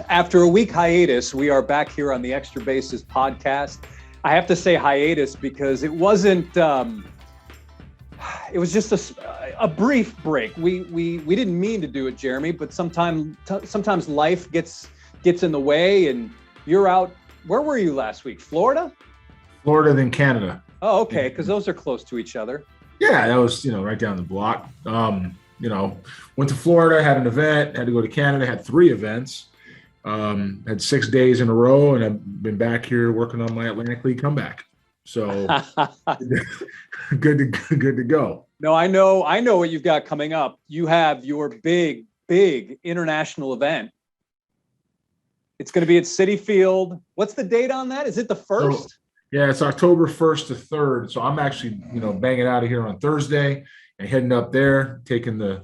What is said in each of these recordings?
After a week hiatus, we are back here on the Extra Bases podcast. I have to say hiatus because it wasn't. It was just a brief break. We didn't mean to do it, Jeremy, but sometimes life gets in the way, and you're out. Where were you last week? Florida, then Canada. Oh, okay, because those are close to each other. Yeah, that was right down the block. Went to Florida, had an event, had to go to Canada, had 3 events, had 6 days in a row, and I've been back here working on my Atlantic League comeback. So good to go. No, I know what you've got coming up. You have your big international event. It's going to be at Citi Field. What's the date on that? Is it the 1st? So, yeah, it's October 1st to 3rd. So I'm actually, banging out of here on Thursday and heading up there, taking the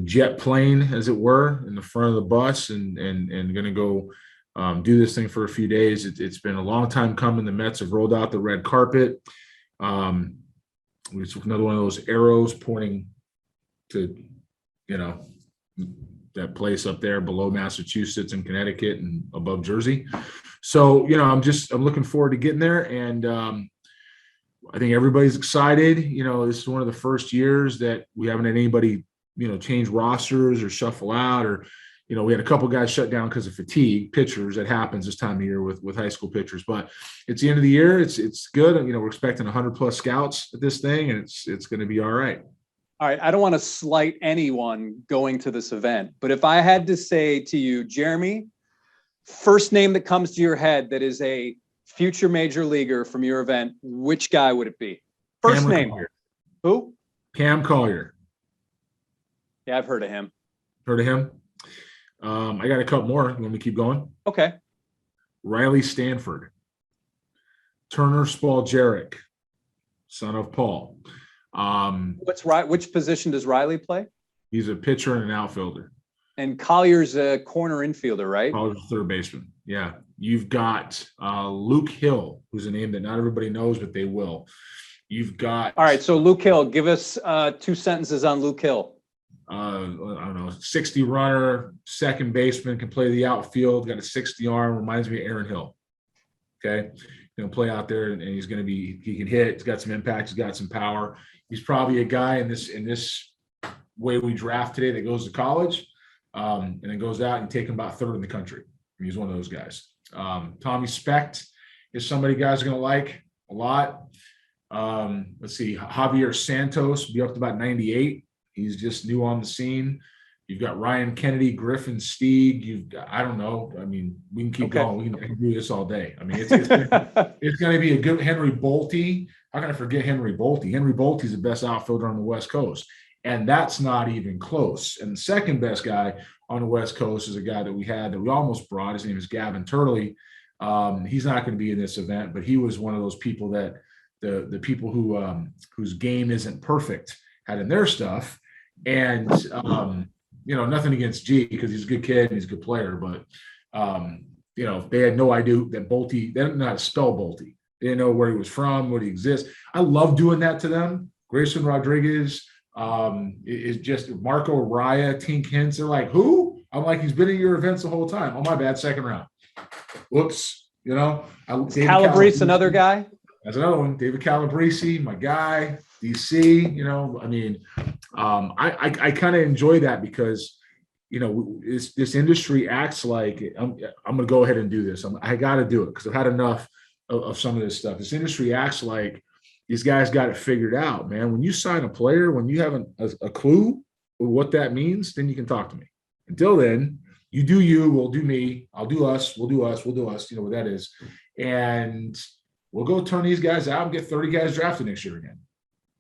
jet plane, as it were, in the front of the bus, and going to go do this thing for a few days. It's been a long time coming. The Mets have rolled out the red carpet. It's another one of those arrows pointing to, that place up there below Massachusetts and Connecticut and above Jersey. So, I'm looking forward to getting there. And I think everybody's excited. This is one of the first years that we haven't had anybody, change rosters or shuffle out, or, we had a couple guys shut down because of fatigue, pitchers. That happens this time of year with high school pitchers. But it's the end of the year. It's good. We're expecting 100+ scouts at this thing, and it's going to be all right. All right. I don't want to slight anyone going to this event, but if I had to say to you, Jeremy, first name that comes to your head that is a future major leaguer from your event, which guy would it be? First Cam name. Collier. Who? Cam Collier. Yeah, I've heard of him. Heard of him? I got a couple more. You want me to keep going? Okay. Riley Stanford. Turner Spaljaric, son of Paul. Which position does Riley play? He's a pitcher and an outfielder. And Collier's a corner infielder, right? Collier's a third baseman. Yeah. You've got Luke Hill, who's a name that not everybody knows, but they will. You've got. All right. So Luke Hill, give us 2 sentences on Luke Hill. I don't know, 60 runner, second baseman, can play the outfield, got a 60 arm, reminds me of Aaron Hill. Okay. Going to play out there, and he can hit. He's got some impact. He's got some power. He's probably a guy in this way we draft today that goes to college and then goes out and take him about 3rd in the country. He's one of those guys. Tommy Specht is somebody guys are going to like a lot. Let's see, Javier Santos, be up to about 98. He's just new on the scene. You've got Ryan Kennedy, Griffin Stieg. You've got, I don't know. I mean, we can keep going. We can do this all day. I mean, it's going to be a good Henry Bolte. How can I forget Henry Bolte? Henry Bolte is the best outfielder on the West Coast, and that's not even close. And the second best guy on the West Coast is a guy that we almost brought. His name is Gavin Turley. He's not going to be in this event, but he was one of those people that the people whose game isn't perfect had in their stuff. And, nothing against G, because he's a good kid and he's a good player, but, they had no idea that Bolte, they didn't know how to spell Bolte. They didn't know where he was from, where he exists. I love doing that to them. Grayson Rodriguez is just Marco Raya, Tink Hintz. They're like, who? I'm like, he's been at your events the whole time. Oh, my bad. Second round. Whoops. Calabrese, another guy? That's another one. David Calabrese, my guy. DC, I kind of enjoy that because, this industry acts like I'm going to go ahead and do this. I got to do it because I've had enough of some of this stuff. This industry acts like these guys got it figured out, man. When you sign a player, when you have a clue of what that means, then you can talk to me. Until then, you do you, we'll do me, I'll do us, we'll do us, what that is. And we'll go turn these guys out and get 30 guys drafted next year again.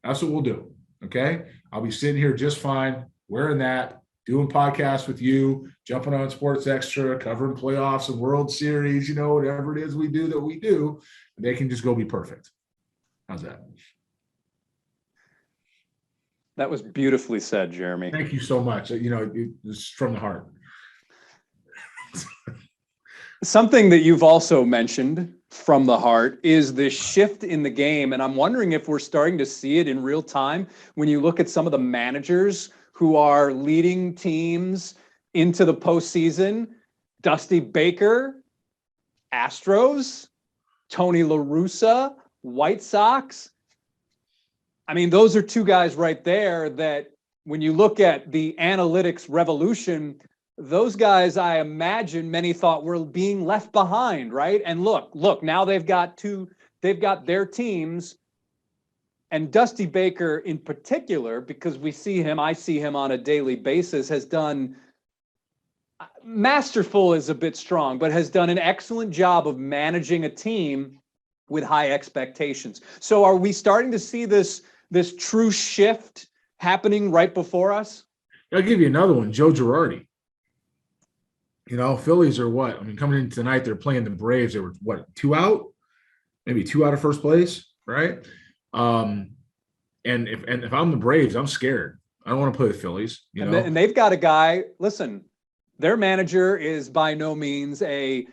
That's what we'll do. Okay. I'll be sitting here just fine, wearing that, doing podcasts with you, jumping on Sports Extra, covering playoffs and World Series, whatever it is we do that we do, and they can just go be perfect. How's that? That was beautifully said, Jeremy. Thank you so much. It's from the heart. Something that you've also mentioned from the heart is this shift in the game. And I'm wondering if we're starting to see it in real time when you look at some of the managers who are leading teams into the postseason, Dusty Baker, Astros, Tony La Russa, White Sox. I mean, those are two guys right there that when you look at the analytics revolution, those guys, I imagine many thought were being left behind, right? And look, now they've got their teams, and Dusty Baker in particular, because I see him on a daily basis, has done, masterful is a bit strong, but has done an excellent job of managing a team with high expectations. So are we starting to see this true shift happening right before us? I'll give you another one, Joe Girardi. Phillies are what? I mean, coming in tonight, they're playing the Braves. They were what, 2 out? Maybe 2 out of first place, right? And if I'm the Braves, I'm scared. I don't want to play the Phillies. And they've got a guy. Listen, their manager is by no means a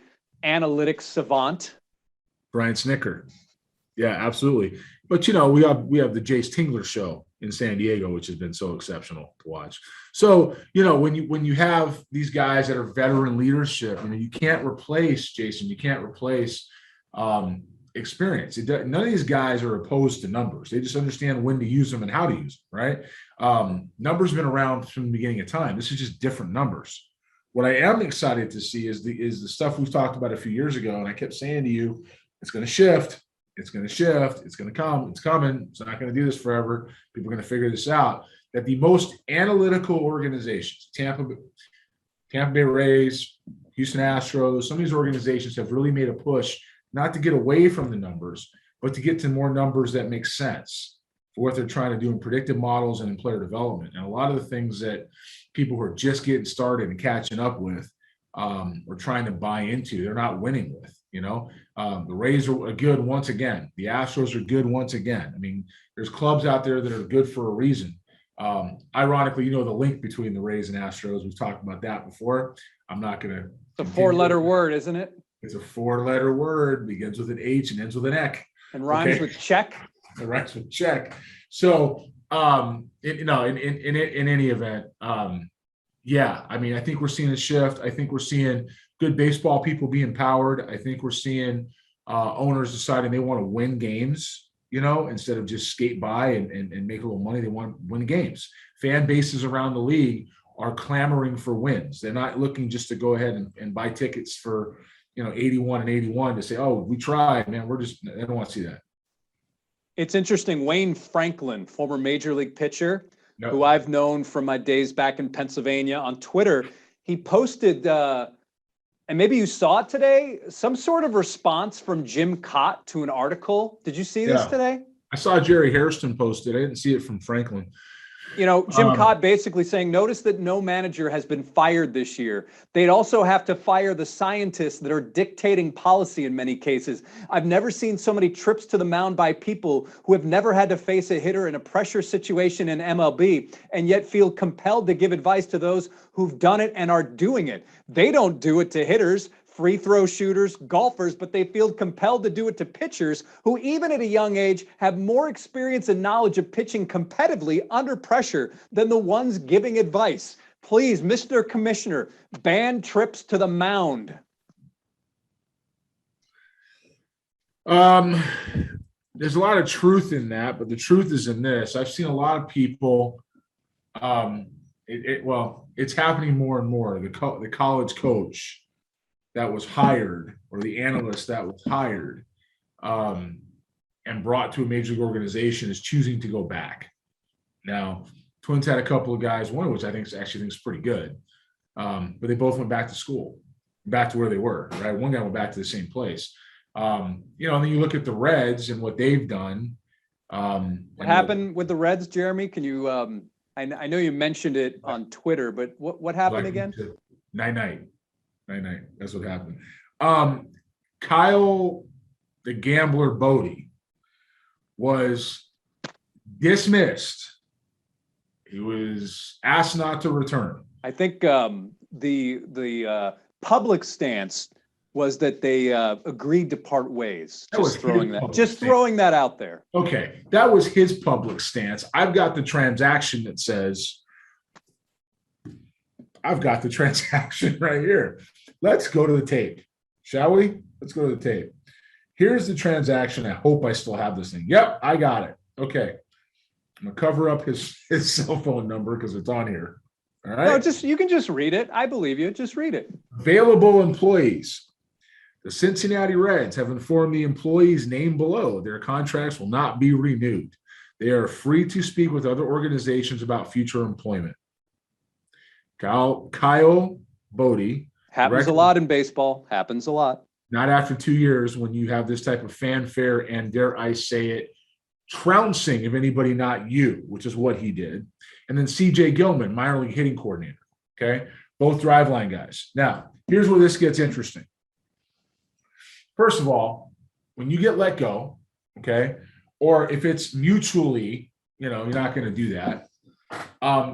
analytics savant. Brian Snicker. Yeah, absolutely. But we have the Jace Tingler show in San Diego, which has been so exceptional to watch. So, when you have these guys that are veteran leadership, you can't replace Jason. You can't replace experience. None of these guys are opposed to numbers. They just understand when to use them and how to use them, right? Numbers have been around from the beginning of time. This is just different numbers. What I am excited to see is the stuff we've talked about a few years ago, and I kept saying to you, it's going to shift. It's going to shift. It's going to come. It's coming. It's not going to do this forever. People are going to figure this out. That the most analytical organizations, Tampa Bay Rays, Houston Astros, some of these organizations have really made a push not to get away from the numbers, but to get to more numbers that make sense for what they're trying to do in predictive models and in player development. And a lot of the things that people who are just getting started and catching up with are trying to buy into, they're not winning with. The Rays are good once again. The Astros are good once again. I mean, there's clubs out there that are good for a reason. Ironically, the link between the Rays and Astros. We've talked about that before. I'm not going to. It's a 4-letter word, isn't it? It's a 4-letter word, begins with an H and ends with an Ek. And rhymes with check. It rhymes with check. So, in any event, yeah, I mean, I think we're seeing a shift. I think we're seeing good baseball people be empowered. I think we're seeing owners deciding they want to win games, instead of just skate by and make a little money. They want to win games. Fan bases around the league are clamoring for wins. They're not looking just to go ahead and buy tickets for, 81 and 81 to say, oh, we tried, man. I don't want to see that. It's interesting. Wayne Franklin, former major league pitcher, who I've known from my days back in Pennsylvania, on Twitter, he posted, and maybe you saw it today, some sort of response from Jim Kaat to an article. Did you see this today? I saw Jerry Hairston post it. I didn't see it from Franklin. Jim Kaat basically saying, notice that no manager has been fired this year. They'd also have to fire the scientists that are dictating policy in many cases. I've never seen so many trips to the mound by people who have never had to face a hitter in a pressure situation in MLB and yet feel compelled to give advice to those who've done it and are doing it. They don't do it to hitters, free throw shooters, golfers, but they feel compelled to do it to pitchers who, even at a young age, have more experience and knowledge of pitching competitively under pressure than the ones giving advice. Please, Mr. Commissioner, ban trips to the mound. There's a lot of truth in that, but the truth is in this. I've seen a lot of people, it's happening more and more. The college coach that was hired, or the analyst that was hired and brought to a major league organization, is choosing to go back. Now, Twins had a couple of guys, one of which I think is pretty good, but they both went back to school, back to where they were, right? One guy went back to the same place. And then you look at the Reds and what they've done. What happened with the Reds, Jeremy? Can you, I know you mentioned it on Twitter, but what happened again? Night. That's what happened. Kyle, the gambler Boddy, was dismissed. He was asked not to return. I think the public stance was that they agreed to part ways. Throwing that out there. Okay, that was his public stance. I've got the transaction that says, I've got the transaction right here. Let's go to the tape, shall we? Let's go to the tape. Here's the transaction. I hope I still have this thing. Yep, I got it. Okay. I'm going to cover up his cell phone number because it's on here. All right. No, you can just read it. I believe you. Just read it. Available employees. The Cincinnati Reds have informed the employees named below their contracts will not be renewed. They are free to speak with other organizations about future employment. Kyle Boddy. Happens a lot in baseball. Happens a lot. Not after 2 years when you have this type of fanfare and, dare I say it, trouncing of anybody not you, which is what he did. And then C.J. Gilman, minor league hitting coordinator. Okay. Both driveline guys. Now, here's where this gets interesting. First of all, when you get let go, okay, or if it's mutually, you're not going to do that.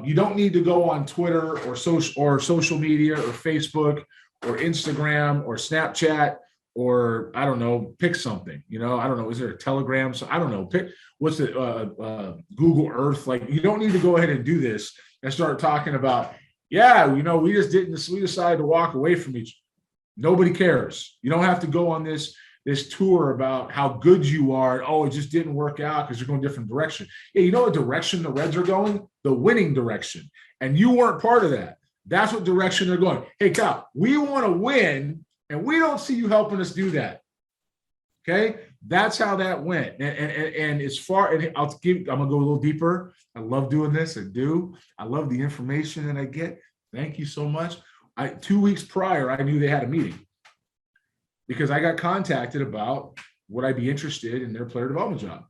You don't need to go on Twitter or social media or Facebook or Instagram or Snapchat or I don't know, pick something. I don't know. Is there a Telegram? So I don't know. Pick what's it? Google Earth. Like you don't need to go ahead and do this and start talking about. Yeah, we just didn't. We decided to walk away from each. Nobody cares. You don't have to go on this tour about how good you are. Oh, it just didn't work out because you're going a different direction. Yeah, you know what direction the Reds are going? The winning direction. And you weren't part of that. That's what direction they're going. Hey, Kyle, we want to win, and we don't see you helping us do that. Okay? That's how that went. And as far, and I'm going to go a little deeper. I love doing this. I do. I love the information that I get. Thank you so much. 2 weeks prior, I knew they had a meeting because I got contacted about would I be interested in their player development job.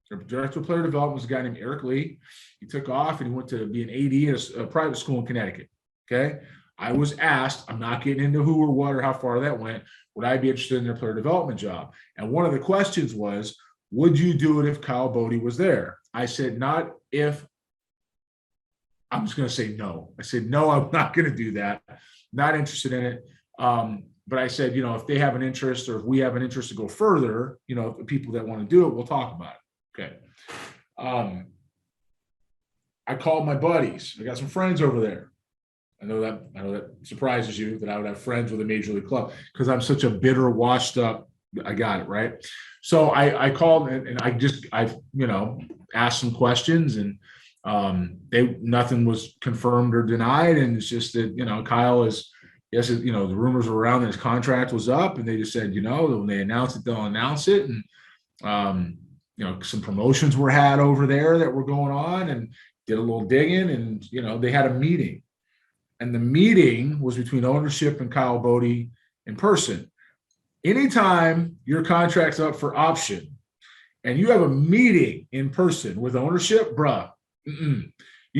Their director of player development was a guy named Eric Lee. He took off and he went to be an AD at a private school in Connecticut. Okay. I was asked, I'm not getting into who or what or how far that went. Would I be interested in their player development job? And one of the questions was, would you do it if Kyle Boddy was there? I said, not if. I'm just going to say no. I said, no, I'm not going to do that. Not interested in it. But I said, if they have an interest or if we have an interest to go further, the people that want to do it, we'll talk about it. Okay. I called my buddies. I got some friends over there. I know that surprises you that I would have friends with a major league club because I'm such a bitter, washed up. I got it right. So I called and I asked some questions and nothing was confirmed or denied. And it's just that, Kyle is, yes, the rumors were around that his contract was up and they just said, when they announce it, they'll announce it. And, some promotions were had over there that were going on and did a little digging and, they had a meeting and the meeting was between ownership and Kyle Boddy in person. Anytime your contract's up for option and you have a meeting in person with ownership, bruh, you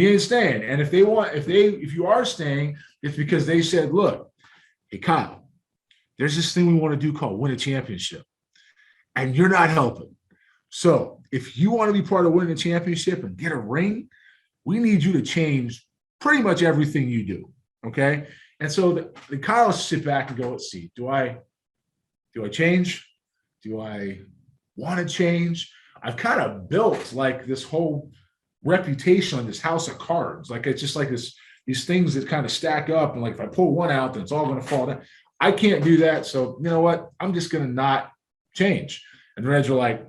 ain't staying. And if you are staying, it's because they said, look, hey, Kyle, there's this thing we want to do called win a championship. And you're not helping. So if you want to be part of winning a championship and get a ring, we need you to change pretty much everything you do. Okay. And so the Kyle sit back and go, let's see, do I change? Do I want to change? I've kind of built like this whole reputation on this house of cards. Like it's just like these things that kind of stack up. And like, if I pull one out, then it's all going to fall down. I can't do that. So you know what? I'm just going to not change. And the Reds are like,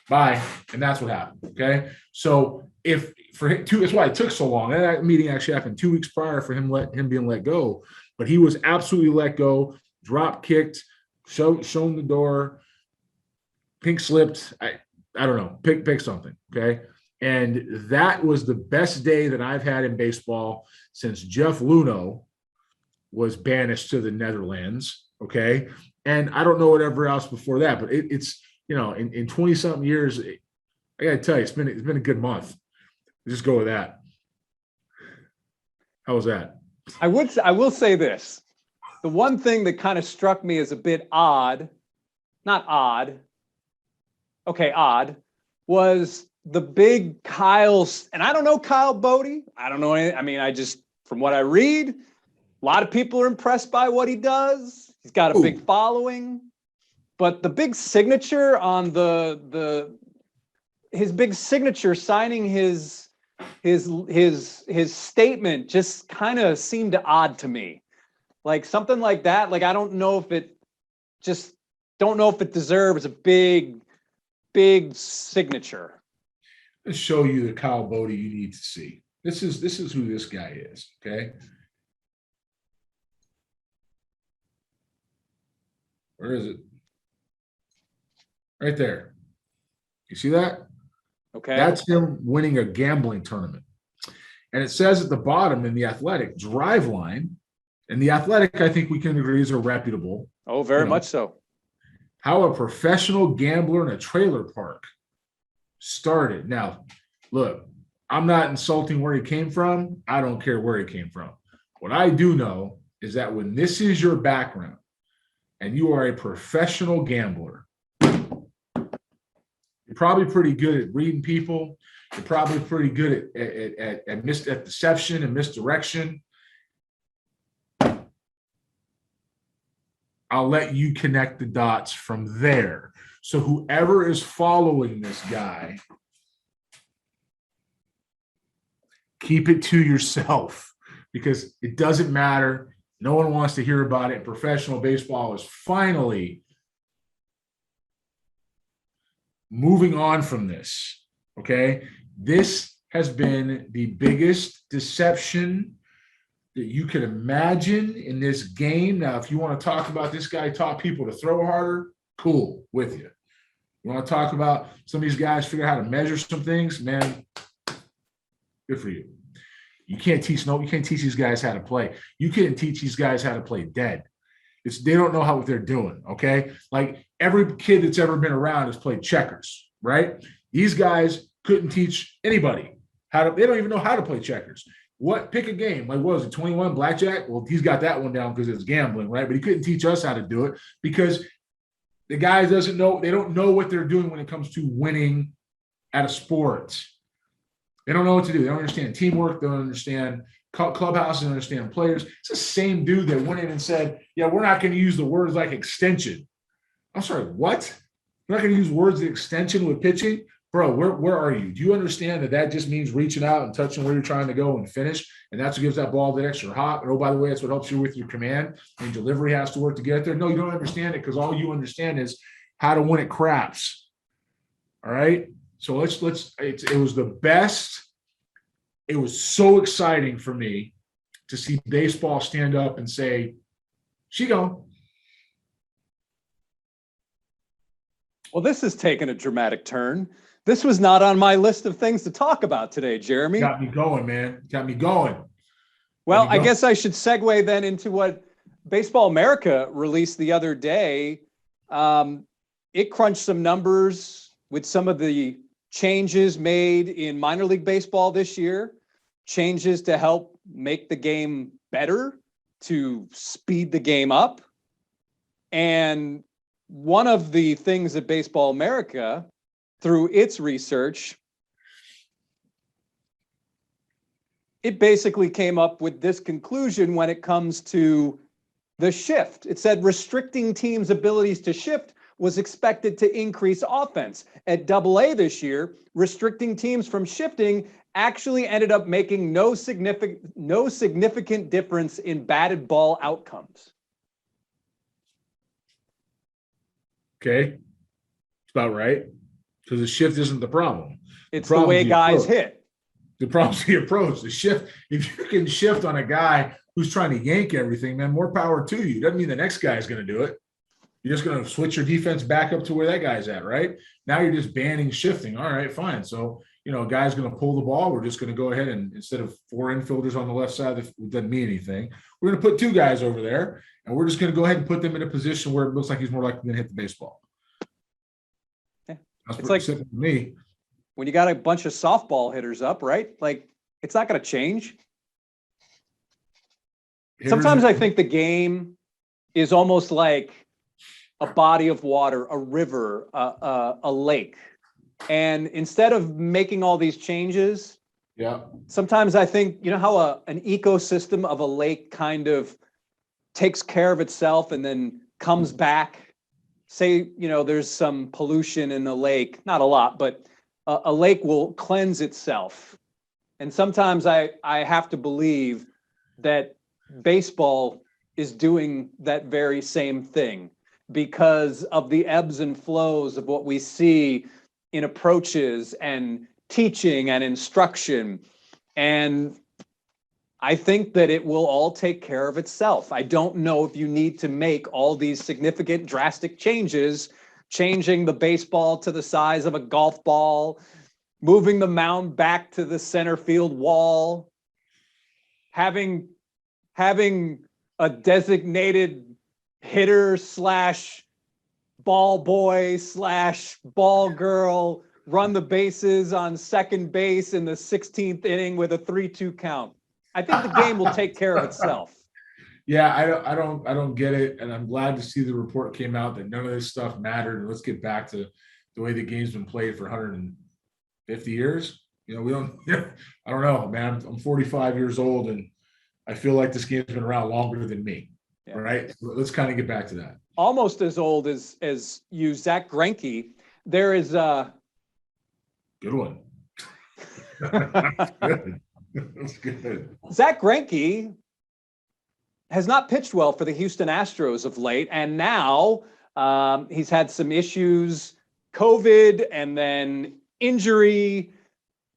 bye. And that's what happened. Okay. So that's why it took so long. That meeting actually happened 2 weeks prior for him being let go, but he was absolutely let go, drop kicked, shown the door, pink slipped. I don't know, pick something. Okay. And that was the best day that I've had in baseball since Jeff Luhnow was banished to the Netherlands. Okay. And I don't know whatever else before that, but it's, in 20 something years, I got to tell you, it's been a good month. Just go with that. How was that? I will say this. The one thing that kind of struck me as a bit odd, not odd. Okay. Odd was the big Kyle's, and I don't know Kyle Boddy. I don't know anything. I mean, from what I read, a lot of people are impressed by what he does. He's got a big following, but the big signature on his big signature signing his his statement just kind of seemed odd to me. Like something like that. Like I don't know if it deserves a big signature. Let's show you the Kyle Boddy you need to see. This is who this guy is. Okay. Where is it? Right there. You see that? Okay. That's him winning a gambling tournament. And it says at the bottom in The Athletic, drive line. And The Athletic, I think we can agree, is a reputable. Oh, very much so. How a professional gambler in a trailer park started. Now, look, I'm not insulting where he came from. I don't care where he came from. What I do know is that when this is your background and you are a professional gambler, you're probably pretty good at reading people. You're probably pretty good at deception and misdirection. I'll let you connect the dots from there. So whoever is following this guy, keep it to yourself because it doesn't matter. No one wants to hear about it. Professional baseball is finally moving on from this, okay? This has been the biggest deception that you could imagine in this game. Now, if you want to talk about this guy taught people to throw harder, cool, with you. You want to talk about some of these guys figure out how to measure some things, man, good for you. You can't teach these guys how to play. You can't teach these guys how to play dead. They don't know what they're doing, okay? Like every kid that's ever been around has played checkers, right? These guys couldn't teach anybody they don't even know how to play checkers. Pick a game. Like, what was it, 21 blackjack? Well, he's got that one down because it's gambling, right? But he couldn't teach us how to do it because the guy doesn't know, they don't know what they're doing when it comes to winning at a sport. They don't know what to do. They don't understand teamwork. They don't understand clubhouses. They don't understand players. It's the same dude that went in and said, yeah, we're not going to use the words like extension. I'm sorry, what? We're not going to use words like extension with pitching? Bro, where are you? Do you understand that just means reaching out and touching where you're trying to go and finish? And that's what gives that ball that extra hop. And, oh, by the way, that's what helps you with your command. And delivery has to work to get there. No, you don't understand it because all you understand is how to win at craps. All right? So it was the best. It was so exciting for me to see baseball stand up and say, she gone. Well, this has taken a dramatic turn. This was not on my list of things to talk about today, Jeremy. Got me going, man. Got me going. Well, I guess I should segue then into what Baseball America released the other day. It crunched some numbers with some of the changes made in minor league baseball this year, changes to help make the game better, to speed the game up. And one of the things that Baseball America, through its research, it basically came up with this conclusion when it comes to the shift. It said restricting teams' abilities to shift was expected to increase offense. At AA this year, restricting teams from shifting actually ended up making no significant difference in batted ball outcomes. Okay. It's about right. Because the shift isn't the problem. It's the way guys hit. The problem's the approach. The shift, if you can shift on a guy who's trying to yank everything, man, more power to you. Doesn't mean the next guy is going to do it. You're just going to switch your defense back up to where that guy's at, right? Now you're just banning shifting. All right, fine. So, a guy's going to pull the ball. We're just going to go ahead and instead of 4 infielders on the left side, it doesn't mean anything. We're going to put 2 guys over there, and we're just going to go ahead and put them in a position where it looks like he's more likely to hit the baseball. Yeah. That's it's pretty like simple to me. When you got a bunch of softball hitters up, right? Like, it's not going to change. Sometimes I think the game is almost like a body of water, a river, a lake. And instead of making all these changes, sometimes I think, how an ecosystem of a lake kind of takes care of itself and then comes back. Say, there's some pollution in the lake, not a lot, but a lake will cleanse itself And sometimes I have to believe that baseball is doing that very same thing because of the ebbs and flows of what we see in approaches and teaching and instruction. And I think that it will all take care of itself. I don't know if you need to make all these significant, drastic changes, changing the baseball to the size of a golf ball, moving the mound back to the center field wall, having a designated hitter slash ball boy slash ball girl run the bases on second base in the 16th inning with a 3-2 count. I think the game will take care of itself. Yeah, I don't get it, and I'm glad to see the report came out that none of this stuff mattered. And let's get back to the way the game's been played for 150 years. You know, we don't. I don't know, man. I'm 45 years old, and I feel like this game's been around longer than me. Yeah. Right? Let's kind of get back to that. Almost as old as you, Zach Greinke. There is a good one. That's good. That's good. Zach Greinke has not pitched well for the Houston Astros of late, and now he's had some issues, COVID, and then injury,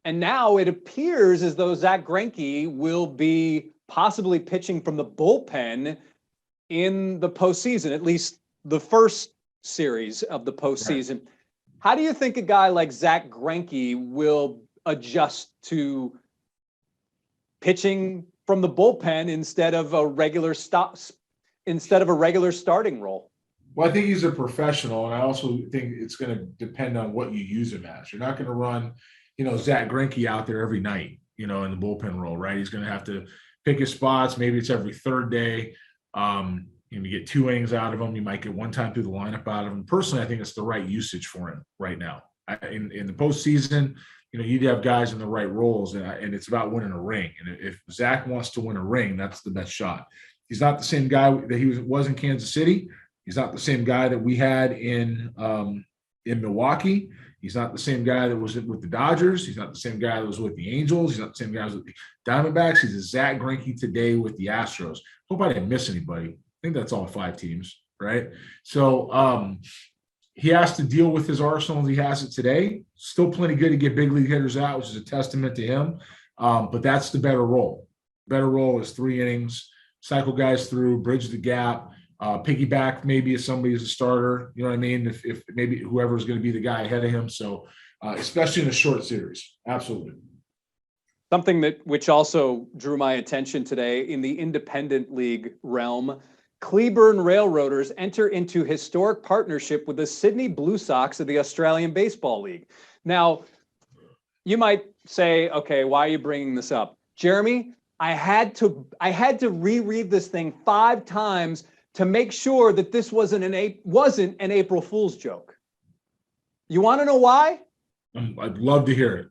and now it appears as though Zach Greinke will be possibly pitching from the bullpen in the postseason, at least the first series of the postseason. Right. How do you think a guy like Zach Greinke will adjust to pitching from the bullpen instead of a regular starting role? Well, I think he's a professional, and I also think it's going to depend on what you use him as. You're not going to run, Zach Greinke out there every night, in the bullpen role, right? He's going to have to pick his spots. Maybe it's every third day. You get 2 innings out of him. You might get one time through the lineup out of him. Personally, I think it's the right usage for him right now. In the postseason, you'd have guys in the right roles, and it's about winning a ring. And if Zach wants to win a ring, that's the best shot. He's not the same guy that he was in Kansas City. He's not the same guy that we had in Milwaukee. He's not the same guy that was with the Dodgers. He's not the same guy that was with the Angels. He's not the same guy that was with the Diamondbacks. He's a Zach Greinke today with the Astros. Hope I didn't miss anybody. I think that's all 5 teams, right? So he has to deal with his arsenal as he has it today. Still plenty good to get big league hitters out, which is a testament to him. But that's the better role. Better role is 3 innings, cycle guys through, bridge the gap, piggyback maybe if somebody's a starter. You know what I mean? If maybe whoever's going to be the guy ahead of him. So especially in a short series. Absolutely. Something which also drew my attention today in the independent league realm. Cleburne Railroaders enter into historic partnership with the Sydney Blue Sox of the Australian Baseball League. Now, you might say, okay, why are you bringing this up? Jeremy, I had to reread this thing 5 times to make sure that this wasn't an April Fool's joke. You want to know why? I'd love to hear it.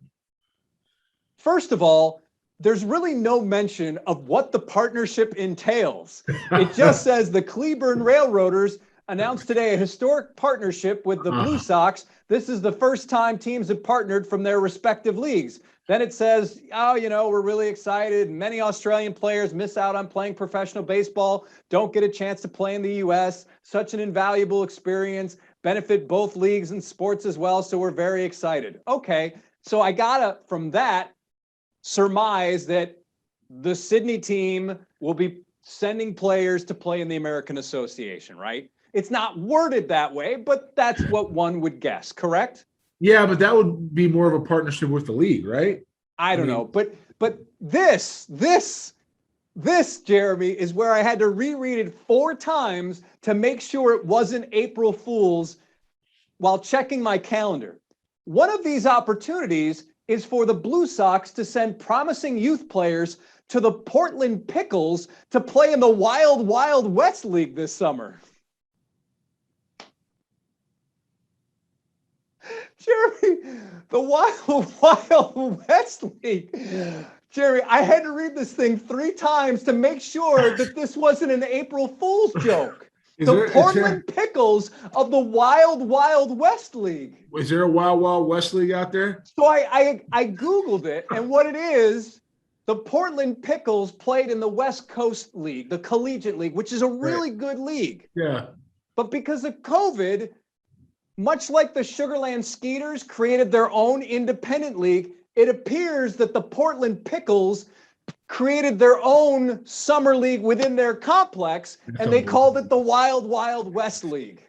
First of all, there's really no mention of what the partnership entails. It just says the Cleburne Railroaders announced today a historic partnership with the Blue Sox. This is the first time teams have partnered from their respective leagues. Then it says, we're really excited. Many Australian players miss out on playing professional baseball, don't get a chance to play in the U.S. Such an invaluable experience, benefit both leagues and sports as well. So we're very excited. Okay, so I gotta, from that, surmise that the Sydney team will be sending players to play in the American Association, right? It's not worded that way, but that's what one would guess, correct? Yeah, but that would be more of a partnership with the league, right? I don't know, but this, Jeremy, is where I had to reread it 4 times to make sure it wasn't April Fool's while checking my calendar. One of these opportunities is for the Blue Sox to send promising youth players to the Portland Pickles to play in the Wild Wild West League this summer. Jeremy, the Wild Wild West League. Jeremy, I had to read this thing 3 times to make sure that this wasn't an April Fool's joke. The Portland Pickles of the Wild Wild West League. Is there a Wild Wild West League out there? So I Googled it, and what it is, the Portland Pickles played in the West Coast League, the Collegiate League, which is a really good league. Yeah. But because of COVID, much like the Sugarland Skeeters created their own independent league, it appears that the Portland Pickles created their own summer league within their complex, and they called it the Wild Wild West League.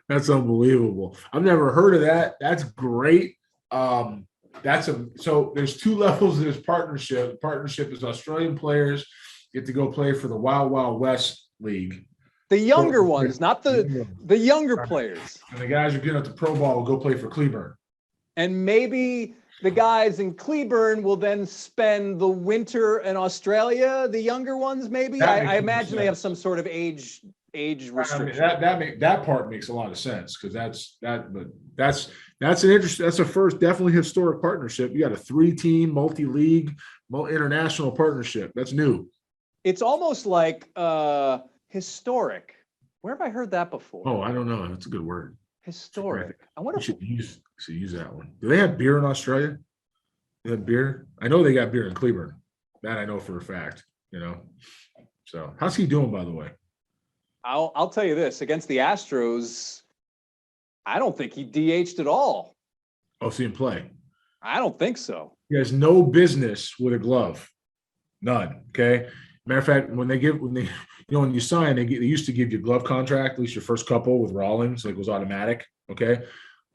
That's unbelievable. I've never heard of that. That's great. So there's two levels of this partnership. The partnership is Australian players get to go play for the Wild Wild West League. The younger ones, not the younger players. And the guys who get up to pro ball will go play for Cleburne. And maybe the guys in Cleburne will then spend the winter in Australia. The younger ones, maybe. I imagine they have some sort of age restriction. I mean, that part makes a lot of sense because that's an interesting. That's a first, definitely historic partnership. You got a 3-team multi-league, international partnership. That's new. It's almost like historic. Where have I heard that before? Oh, I don't know. That's a good word. Historic. I wonder if you should use that one. Do they have beer in Australia? They have beer? I know they got beer in Cleburne. That I know for a fact, So how's he doing, by the way? I'll tell you this, against the Astros, I don't think he DH'd at all. Oh, see him play. I don't think so. He has no business with a glove. None. Okay. Matter of fact, when you sign, they used to give you a glove contract, at least your first couple with Rawlings, like it was automatic. Okay.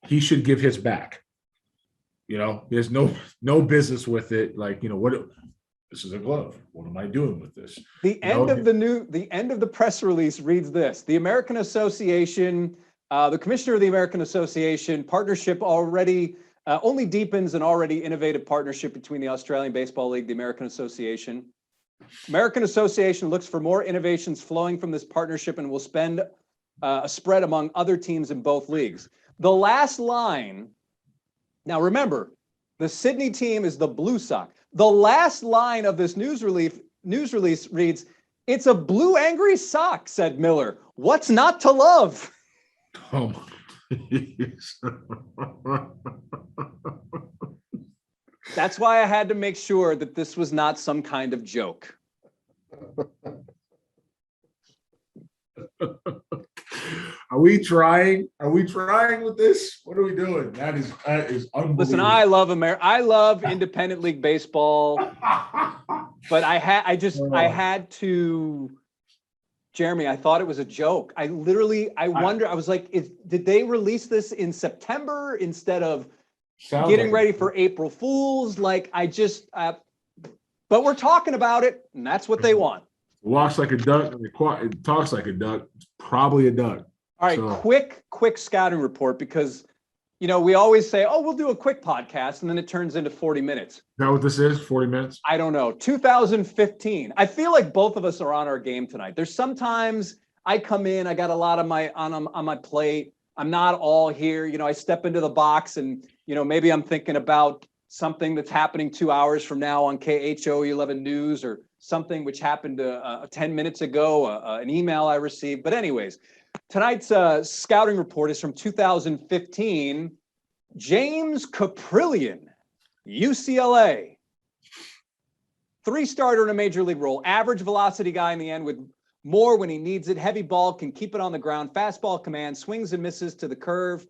He should give his back. There's no business with it. Like, this is a glove. What am I doing with this? The end of the press release reads this: the American Association, the commissioner of the American Association partnership only deepens an already innovative partnership between the Australian Baseball League, the American Association. American Association looks for more innovations flowing from this partnership and will spend a spread among other teams in both leagues. The last line, now remember, the Sydney team is the Blue Sox. The last line of this news release reads, "It's a blue angry sock," said Miller. "What's not to love?" Oh, That's why I had to make sure that this was not some kind of joke. Are we trying? With this? What are we doing? That is unbelievable. Listen, I love independent league baseball, but I had to, Jeremy, I thought it was a joke. I was like, did they release this in September instead of getting ready for April Fools? Like, but we're talking about it, and that's what they want. Walks like a duck, it talks like a duck. It's probably a duck. All right, so. Quick scouting report, because we always say, oh, we'll do a quick podcast, and then it turns into 40 minutes. Is that what this is? 40 minutes? I don't know. 2015. I feel like both of us are on our game tonight. There's sometimes I come in, I got a lot on my plate. I'm not all here. I step into the box and, maybe I'm thinking about something that's happening 2 hours from now on KHOU 11 News, or something which happened 10 minutes ago, an email I received. But anyways, tonight's scouting report is from 2015. James Kaprielian, UCLA. 3-starter in a major league role. Average velocity guy in the end with more when he needs it. Heavy ball, can keep it on the ground. Fastball command, swings and misses to the curve,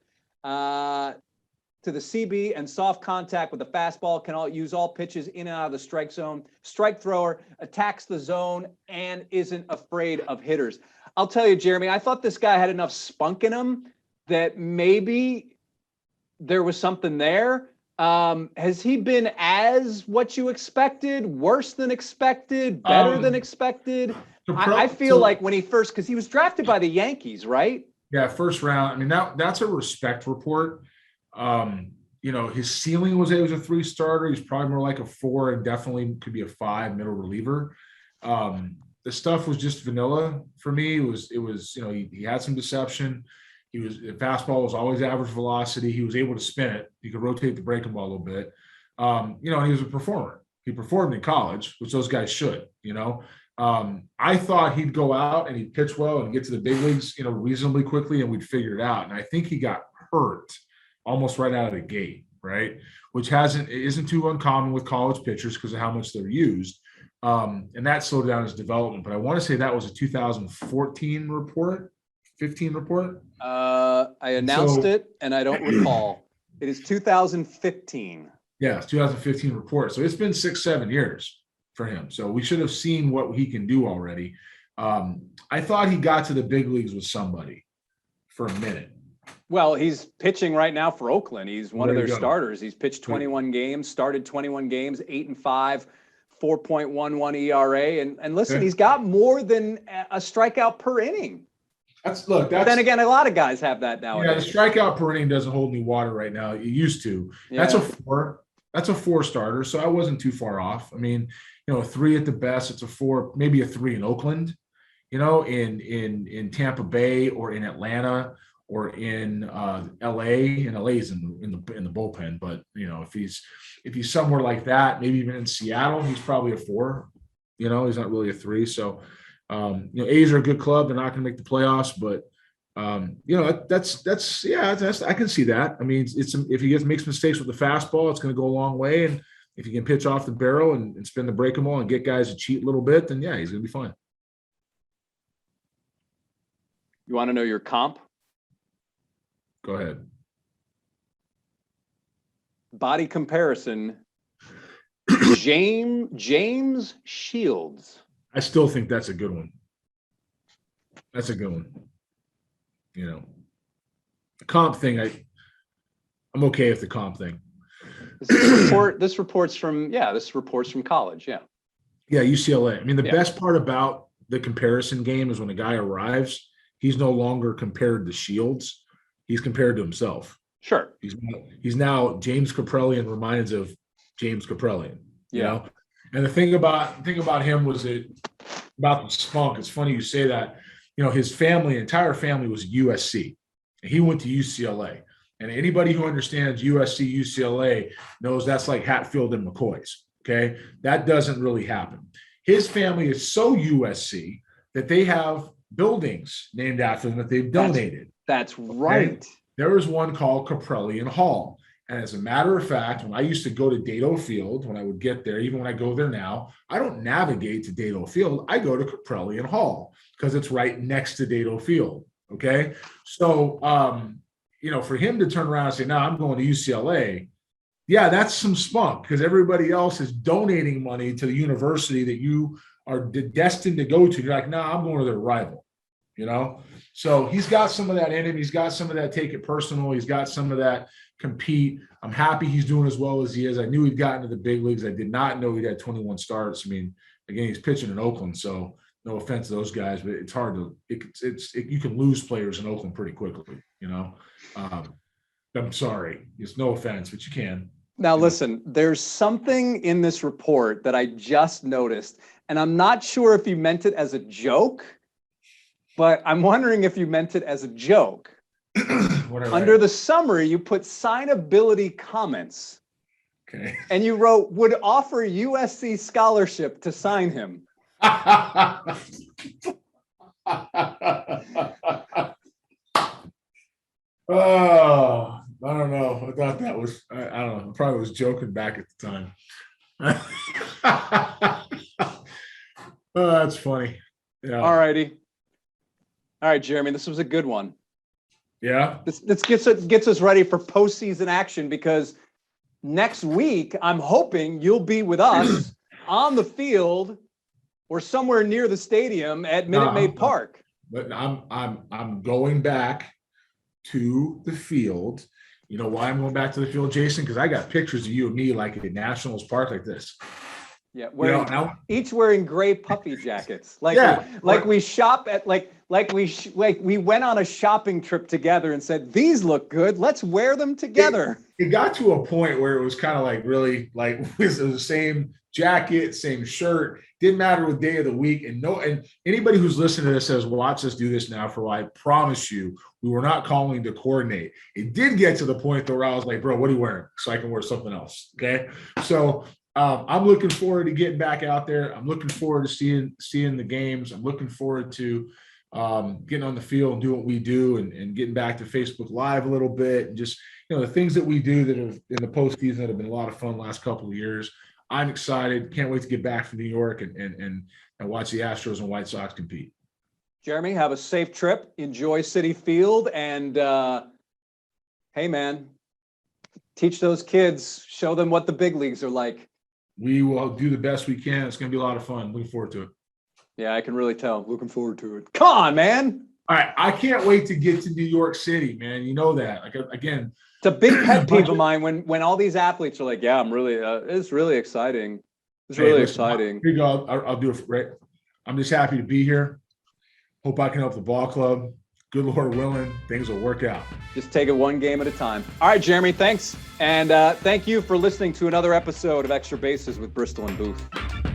to the CB, and soft contact with the fastball. Can use all pitches in and out of the strike zone. Strike thrower, attacks the zone, and isn't afraid of hitters. I'll tell you, Jeremy, I thought this guy had enough spunk in him that maybe there was something there. Has he been as what you expected, worse than expected, better than expected? I feel like when because he was drafted by the Yankees, right? Yeah, first round. I mean, that's a respect report. His ceiling was a 3-starter. He's probably more like a 4 and definitely could be a 5 middle reliever. The stuff was just vanilla for me. It was, he had some deception. The fastball was always average velocity. He was able to spin it. He could rotate the breaking ball a little bit. And he was a performer. He performed in college, which those guys should, I thought he'd go out and he'd pitch well and get to the big leagues, reasonably quickly, and we'd figure it out. And I think he got hurt almost right out of the gate, right? Which isn't too uncommon with college pitchers because of how much they're used. And that slowed down his development. But I want to say that was a 2014 report, 15 report. I announced it, and I don't recall. It is 2015. Yeah, it's 2015 report. So it's been 6-7 years for him. So we should have seen what he can do already. I thought he got to the big leagues with somebody for a minute. Well, he's pitching right now for Oakland. He's one of their starters. He's pitched 21 games, started 21 games, 8-5, 4.11 ERA. And listen, he's got more than a strikeout per inning. But then again, a lot of guys have that nowadays. Yeah, the strikeout per inning doesn't hold any water right now. It used to. Yeah. That's a 4 starter, so I wasn't too far off. I mean, a 3 at the best. It's a 4, maybe a 3 in Oakland, in Tampa Bay or in Atlanta or in LA. And LA's in the bullpen, but if he's somewhere like that, maybe even in Seattle, he's probably a 4. He's not really a 3. So A's are a good club. They're not going to make the playoffs, but that's I can see that. I mean, if he makes mistakes with the fastball, it's going to go a long way. And if he can pitch off the barrel and spin the breaking ball and get guys to cheat a little bit, then he's going to be fine. You want to know your comp? Go ahead. Body comparison. James Shields. I still think that's a good one. That's a good one. The comp thing, I'm okay with the comp thing. This reports from college. Yeah. Yeah, UCLA. I mean, the best part about the comparison game is when a guy arrives, he's no longer compared to Shields. He's compared to himself. Sure. He's now James Kaprielian reminds of James Kaprielian. And the thing about him was about the spunk. It's funny you say that. His entire family was USC. He went to UCLA. And anybody who understands USC, UCLA knows that's like Hatfield and McCoy's. Okay. That doesn't really happen. His family is so USC that they have buildings named after them that they've donated. That's right. Okay? There was one called Kaprielian Hall. And as a matter of fact, when I used to go to Dado Field, when I would get there, even when I go there now, I don't navigate to Dado Field. I go to Kaprielian Hall because it's right next to Dado Field. Okay. So, for him to turn around and say, no, I'm going to UCLA. Yeah, that's some spunk because everybody else is donating money to the university that you are destined to go to. You're like, no, I'm going to their rival, So he's got some of that in him. He's got some of that take it personal. He's got some of that compete. I'm happy he's doing as well as he is. I knew he'd gotten to the big leagues. I did not know he'd had 21 starts. I mean, again, he's pitching in Oakland, so no offense to those guys, but it's hard to. You can lose players in Oakland pretty quickly. I'm sorry. It's no offense, but you can. Now, listen. There's something in this report that I just noticed, and I'm not sure if you meant it as a joke, but I'm wondering if you meant it as a joke. Under the summary, you put signability comments. Okay. And you wrote, would offer USC scholarship to sign him. Oh, I don't know. I thought that was, I don't know. I probably was joking back at the time. Oh, that's funny. Yeah. All righty. All right, Jeremy, this was a good one. Yeah. This gets us ready for postseason action because next week, I'm hoping you'll be with us on the field or somewhere near the stadium at Minute Maid Park. But I'm going back to the field. You know why I'm going back to the field, Jason? Because I got pictures of you and me like at Nationals Park like this. Yeah, each wearing gray puffy jackets. We shop at we went on a shopping trip together and said, these look good. Let's wear them together. It got to a point where it was kind of like really like it was the same jacket, same shirt, didn't matter what day of the week. And anybody who's listening to this has watched us do this now for a while. I promise you, we were not calling to coordinate. It did get to the point where I was like, bro, what are you wearing? So I can wear something else. Okay. So I'm looking forward to getting back out there. I'm looking forward to seeing the games. I'm looking forward to getting on the field and do what we do, and getting back to Facebook Live a little bit, and just, the things that we do that have in the postseason that have been a lot of fun the last couple of years. I'm excited. Can't wait to get back from New York and watch the Astros and White Sox compete. Jeremy, have a safe trip. Enjoy Citi Field, and hey, man, teach those kids, show them what the big leagues are like. We will do the best we can. It's going to be a lot of fun. Looking forward to it. Yeah, I can really tell. Looking forward to it. Come on, man. All right. I can't wait to get to New York City, man. You know that. Like, again, it's a big pet peeve of mine when all these athletes are like, yeah, I'm really, it's really exciting. It's really exciting. Here you go. I'll do it. Right. I'm just happy to be here. Hope I can help the ball club. Good Lord willing, things will work out. Just take it one game at a time. All right, Jeremy, thanks. And thank you for listening to another episode of Extra Bases with Bristol and Booth.